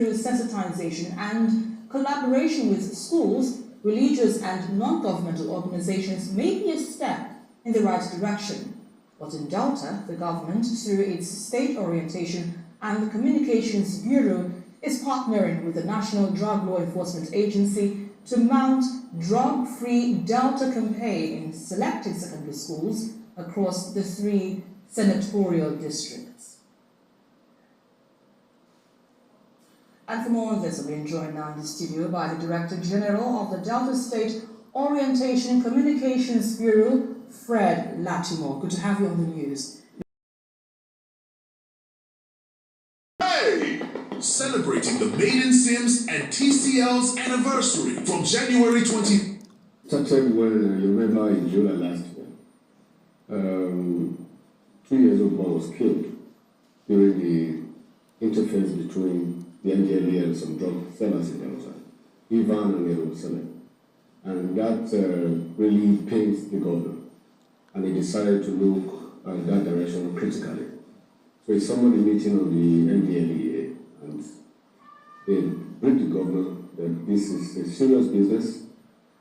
through sensitization and collaboration with schools, religious and non-governmental organizations may be a step in the right direction. But in Delta, the government, through its State Orientation and Communications Bureau, is partnering with the National Drug Law Enforcement Agency to mount drug-free Delta campaign in selected secondary schools across the 3 senatorial districts. And for more on this, we're joined now in the studio by the Director General of the Delta State Orientation Communications Bureau, Fred Latimore. Good to have you on the news. Hey! Celebrating the Maiden Sims and TCL's anniversary from January 20. Started when you remember in July last year. 2 years old boy was killed during the interface between the NDLEA and some drug sellers in Delta, Ivan and Jerusalem. And that really pains the governor. And he decided to look at that direction critically. So he summoned a meeting of the NDLEA and they briefed the governor that this is a serious business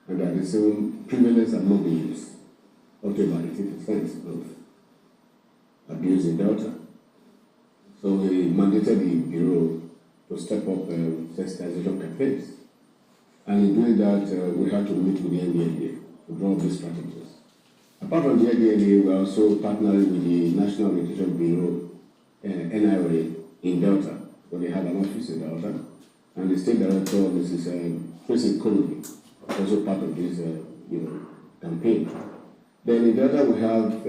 and that the civil prevalence are not being used. Up to about 80% of abuse in Delta. So he mandated the Bureau to step up sensitization campaigns. And in doing that, we had to meet with the NDLEA to draw up these strategies. Apart from the NDLEA, we are also partnering with the National Orientation Bureau, NIOA, in Delta, where they have an office in Delta. And the State Director of this is Tracy Kolobi, also part of this campaign. Then in Delta, we have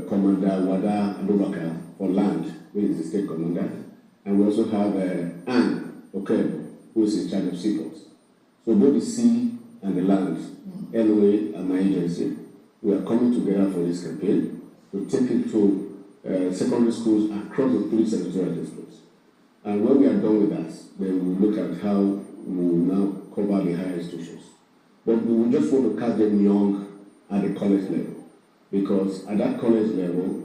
Commander Wada Abubakar for land, who is the State Commander. And we also have Anne Okotie, who is in charge of Seaports. So both the sea and the land, NOA and my agency, we are coming together for this campaign to take it to secondary schools across the 3 senatorial districts. And when we are done with that, then we look at how we will now cover the higher institutions. But we just want to catch them young at the college level, because at that college level,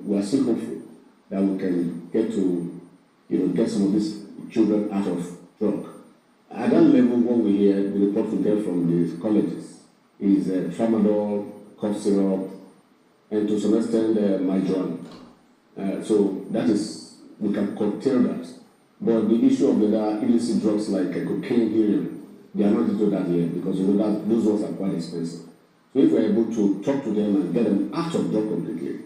we are still hopeful that we can get to, get some of these children out of drug. At that level, what we hear, the report we get from these colleges is tramadol, cough syrup, and to some extent marijuana. So that is, we can curtail that. But the issue of the illicit drugs like cocaine, heroin, they are not into that yet, because that those ones are quite expensive. So if we're able to talk to them and get them out of drug completely,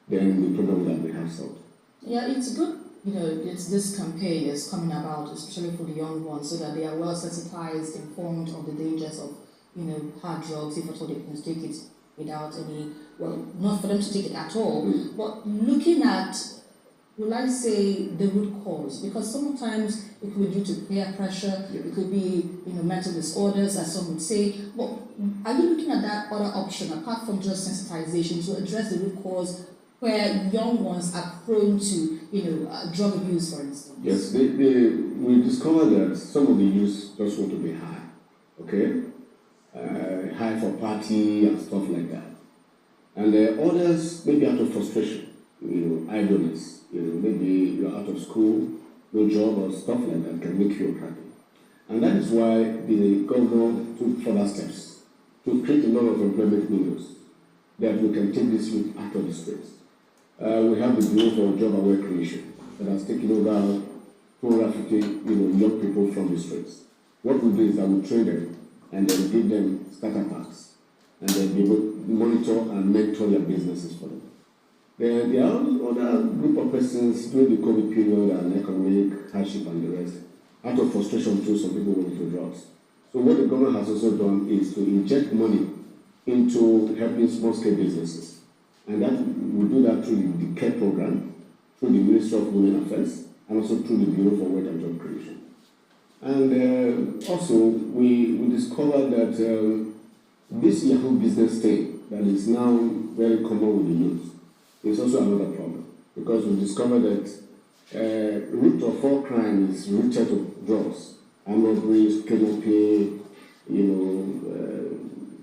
then the problem will be solved. Yeah, it's good. This campaign is coming about, especially for the young ones, so that they are well sensitized, informed of the dangers of, hard drugs, if at all they can take it without any, well, not for them to take it at all, but looking at, will I say, the root cause, because sometimes it could be due to peer pressure, it could be, mental disorders, as some would say, but are you looking at that other option, apart from just sensitization, to address the root cause where young ones are prone to, drug abuse, for instance? Yes, we discovered that some of the youth just want to be high, okay? High for party and stuff like that. And others, maybe out of frustration, idleness, maybe you're out of school, no job or stuff like that can make you happy. And that is why the governor took further steps to create a lot of employment windows that we can take this youth out of the streets. We have the Bureau for Job and Work Creation that has taken over 250 young people from the streets. What we do is that we train them and then give them starter packs and then they will monitor and mentor their businesses for them. Then there are other group of persons during the COVID period and economic hardship and the rest, out of frustration too, some people went into drugs. So what the government has also done is to inject money into helping small-scale businesses. And that we do that through the CARE program, through the Ministry of Women Affairs, and also through the Bureau for Work and Job Creation. And also, we discovered that this Yahoo business thing that is now very common with the youth is also another problem, because we discovered that root of all crime is rooted to drugs, armed robberies, kidnapping,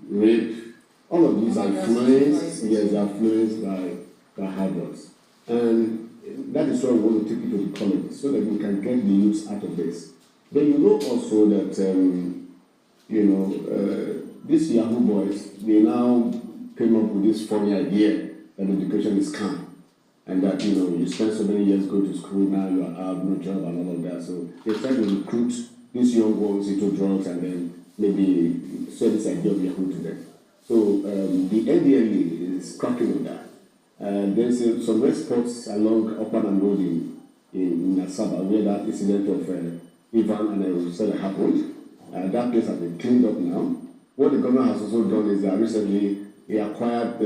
rape. All of these are influenced by hard drugs. And that is why we want to take it to the colleges, so that we can get the youths out of this. Then you know also that, these Yahoo boys, they now came up with this funny idea that education is scam. And that, you spend so many years going to school, now you are out, no job and all of that. So they try to recruit these young ones into drugs and then maybe sell this idea of Yahoo to them. So the NDLEA is cracking on that. There's some red spots along Opan Road in Nasaba where that incident of Ivan and Rusela happened. That place has been cleaned up now. What the government has also done is that recently he acquired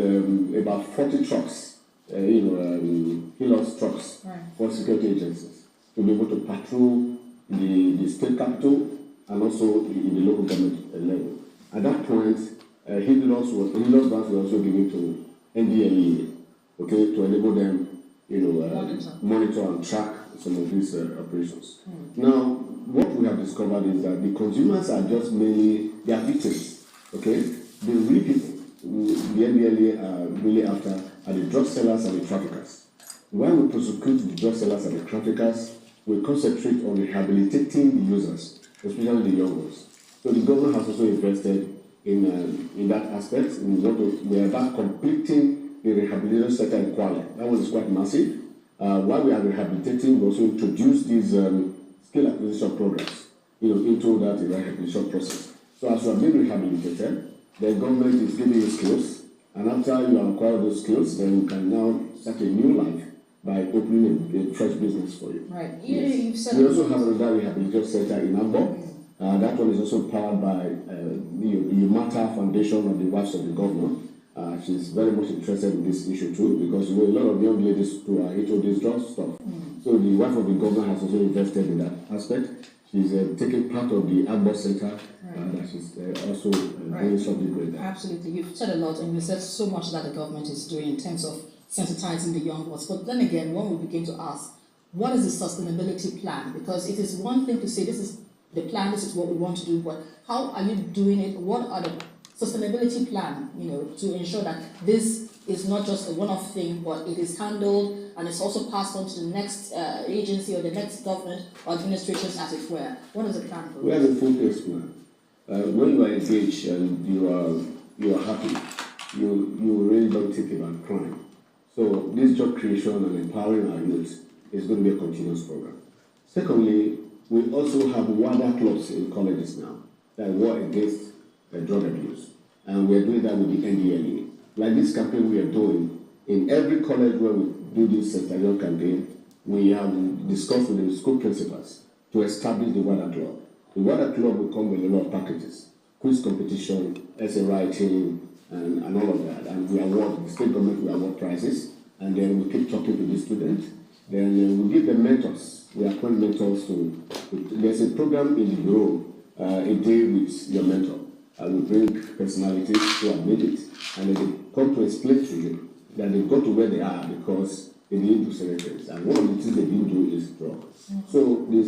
about 40 trucks, Hilux trucks for security agencies to be able to patrol the state capital and also in the local government level. At that point, Hilux vans were also given to NDLEA, okay, to enable them, monitor and track some of these operations. Now, what we have discovered is that the consumers are just mainly, they are victims, okay? The real people the NDLEA are really after are the drug sellers and the traffickers. While we prosecute the drug sellers and the traffickers, we concentrate on rehabilitating the users, especially the young ones. So the government has also invested in that aspect. We are about completing the rehabilitation center in Kwale. That one is quite massive. While we are rehabilitating, we also introduce these skill acquisition programs, into that rehabilitation process. So as you are being rehabilitated, the government is giving you skills, and after you acquire those skills, then you can now start a new life by opening a fresh business for you. Right. Yes. We also have another rehabilitation center in Ambo. That one is also powered by the Umata Foundation of the Wives of the Governor. She's very much interested in this issue too, because a lot of young ladies who are into this drug stuff. So the wife of the governor has also invested in that aspect. She's taking part of the Agbo Center, and she's also doing something great there. Absolutely. You've said a lot, and you said so much that the government is doing in terms of sensitizing the young ones. But then again, when we begin to ask, what is the sustainability plan? Because it is one thing to say, this is the plan, this is what we want to do, but how are you doing it? What are the sustainability plan, to ensure that this is not just a one-off thing, but it is handled and it's also passed on to the next agency or the next government or administrations, as it were? What is the plan for We have a full-case plan. When you are engaged and you are happy, you really don't think about crime. So this job creation and empowering our youth is going to be a continuous program. Secondly, we also have WADA clubs in colleges now that work against drug abuse, and we are doing that with the NDLEA. Like this campaign we are doing, in every college where we do this sensitization campaign, we have discussed with the school principals to establish the WADA club. The WADA club will come with a lot of packages, quiz competition, essay writing, and all of that. And we award, the state government will award prizes, and then we keep talking to the students. Then we give them mentors. We appoint mentors there's a program in the bureau, a day with your mentor. We bring personalities who have made it, and they come to explain to you that they got to where they are because they didn't do certain things. And one of the things they didn't do is drugs. So the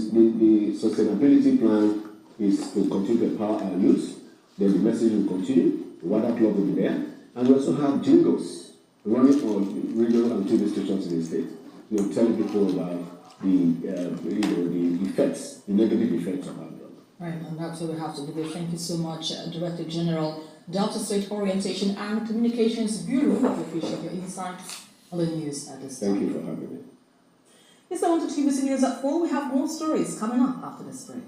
sustainability plan is to continue to empower our youth. Then the message will continue. The WADA club will be there. And we also have jingles running on radio and TV stations in the state. Telling people about the effects, the negative effects of our drug. Right, and that's what we have to do. Thank you so much, Director General, Delta State Orientation and Communications Bureau. We appreciate your insights on the news at this time. Thank you for having me. Yes, I want to TVC News at 4. We have more stories coming up after this break.